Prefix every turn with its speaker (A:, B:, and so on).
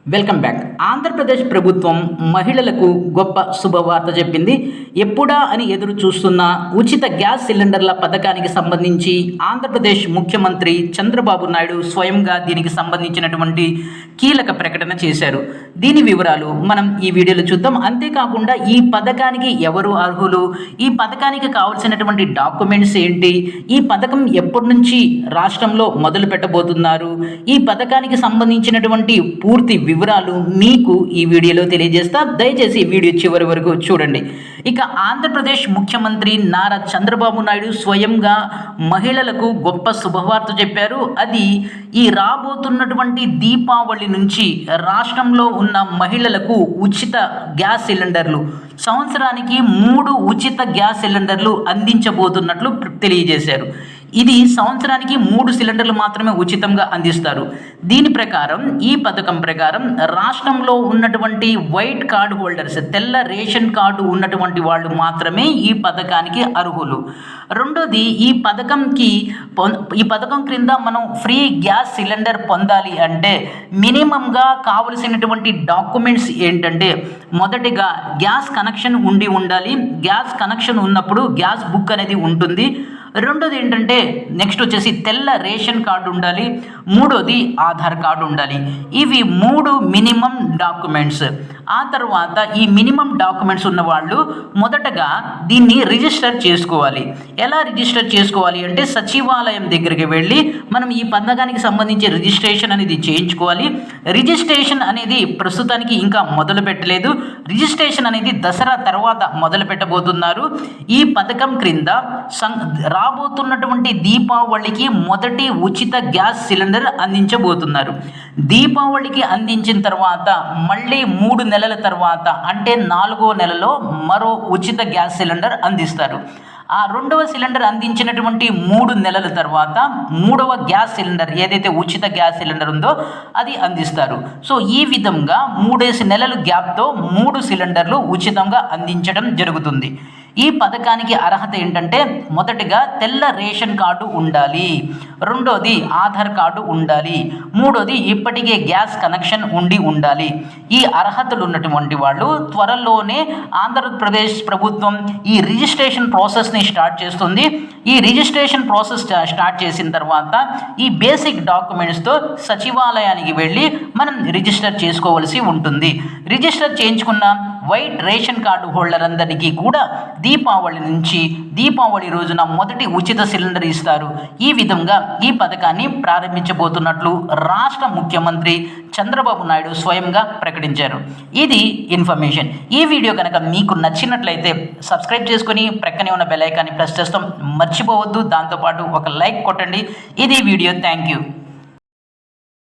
A: Welcome back. Andhra Pradesh ప్రభుత్వం మహిళలకు గొప్ప శుభవార్త చెప్పింది. ఎప్పుడా అని ఎదురు చూస్తున్న ఉచిత గ్యాస్ సిలిండర్ల పథకానికి సంబంధించి ఆంధ్రప్రదేశ్ ముఖ్యమంత్రి చంద్రబాబు నాయుడు స్వయంగా దీనికి సంబంధించినటువంటి కీలక ప్రకటన చేశారు. దీని వివరాలు మనం ఈ వీడియోలో చూద్దాం. అంతేకాకుండా ఈ పథకానికి ఎవరు అర్హులు, ఈ పథకానికి కావాల్సినటువంటి డాక్యుమెంట్స్ ఏంటి, ఈ పథకం ఎప్పటి నుంచి రాష్ట్రంలో మొదలు పెట్టబోతున్నారు, ఈ పథకానికి సంబంధించినటువంటి పూర్తి వివరాలు మీకు ఈ వీడియోలో తెలియజేస్తా. దయచేసి ఈ వీడియో చివరి వరకు చూడండి. ఇక ఆంధ్రప్రదేశ్ ముఖ్యమంత్రి నారా చంద్రబాబు నాయుడు స్వయంగా మహిళలకు గొప్ప శుభవార్త చెప్పారు. అది ఈ రాబోతున్నటువంటి దీపావళి నుంచి రాష్ట్రంలో ఉన్న మహిళలకు ఉచిత గ్యాస్ సిలిండర్లు, సంవత్సరానికి 3 ఉచిత గ్యాస్ సిలిండర్లు అందించబోతున్నట్లు తెలియజేశారు. ఇది సంవత్సరానికి 3 సిలిండర్లు మాత్రమే ఉచితంగా అందిస్తారు. దీని ప్రకారం, ఈ పథకం ప్రకారం రాష్ట్రంలో ఉన్నటువంటి వైట్ కార్డు హోల్డర్స్, తెల్ల రేషన్ కార్డు ఉన్నటువంటి వాళ్ళు మాత్రమే ఈ పథకానికి అర్హులు. రెండోది, ఈ పథకం క్రింద మనం ఫ్రీ గ్యాస్ సిలిండర్ పొందాలి అంటే మినిమంగా కావలసినటువంటి డాక్యుమెంట్స్ ఏంటంటే, మొదటిగా గ్యాస్ కనెక్షన్ ఉండాలి. గ్యాస్ కనెక్షన్ ఉన్నప్పుడు గ్యాస్ బుక్ అనేది ఉంటుంది. రెండోది ఏంటంటే, నెక్స్ట్ వచ్చేసి తెల్ల రేషన్ కార్డు ఉండాలి. మూడోది ఆధార్ కార్డు ఉండాలి. ఇవి 3 మినిమం డాక్యుమెంట్స్. ఆ తర్వాత ఈ మినిమం డాక్యుమెంట్స్ ఉన్నవాళ్ళు మొదటగా దీన్ని రిజిస్టర్ చేసుకోవాలి. ఎలా రిజిస్టర్ చేసుకోవాలి అంటే, సచివాలయం దగ్గరికి వెళ్ళి మనం ఈ పథకానికి సంబంధించి రిజిస్ట్రేషన్ అనేది చేయించుకోవాలి. రిజిస్ట్రేషన్ అనేది ప్రస్తుతానికి ఇంకా మొదలు పెట్టలేదు. రిజిస్ట్రేషన్ అనేది దసరా తర్వాత మొదలు పెట్టబోతున్నారు. ఈ పథకం క్రింద రాబోతున్నటువంటి దీపావళికి మొదటి ఉచిత గ్యాస్ సిలిండర్ అందించబోతున్నారు. దీపావళికి అందించిన తర్వాత మళ్ళీ 3 నెలల తర్వాత, అంటే 4వ నెలలో మరో ఉచిత గ్యాస్ సిలిండర్ అందిస్తారు. ఆ 2వ సిలిండర్ అందించినటువంటి 3 నెలల తర్వాత 3వ గ్యాస్ సిలిండర్, ఏదైతే ఉచిత గ్యాస్ సిలిండర్ ఉందో అది అందిస్తారు. సో ఈ విధంగా 3 నెలల గ్యాప్తో 3 సిలిండర్లు ఉచితంగా అందించడం జరుగుతుంది. ఈ పథకానికి అర్హత ఏంటంటే, మొదటిగా తెల్ల రేషన్ కార్డు ఉండాలి, రెండోది ఆధార్ కార్డు ఉండాలి, మూడోది ఇప్పటికే గ్యాస్ కనెక్షన్ ఉండాలి. ఈ అర్హతలు ఉన్నటువంటి వాళ్ళు త్వరలోనే ఆంధ్రప్రదేశ్ ప్రభుత్వం ఈ రిజిస్ట్రేషన్ ప్రాసెస్ని స్టార్ట్ చేస్తుంది. ఈ రిజిస్ట్రేషన్ ప్రాసెస్ స్టార్ట్ చేసిన తర్వాత ఈ బేసిక్ డాక్యుమెంట్స్తో సచివాలయానికి వెళ్ళి మనం రిజిస్టర్ చేసుకోవాల్సి ఉంటుంది. రిజిస్టర్ చేయించుకున్న వైట్ రేషన్ కార్డు హోల్డర్ అందరికీ కూడా దీపావళి రోజున మొదటి ఉచిత సిలిండర్ ఇస్తారు. ఈ విధంగా ఈ పథకాన్ని ప్రారంభించబోతున్నట్లు రాష్ట్ర ముఖ్యమంత్రి చంద్రబాబు నాయుడు స్వయంగా ప్రకటించారు. ఇది ఇన్ఫర్మేషన్. ఈ వీడియో కనుక మీకు నచ్చినట్లయితే సబ్స్క్రైబ్ చేసుకుని ప్రక్కనే ఉన్న బెల్ ఐకాన్ని ప్రెస్ చేస్తాం మర్చిపోవద్దు. దాంతోపాటు ఒక లైక్ కొట్టండి. ఇది వీడియో. Thank you.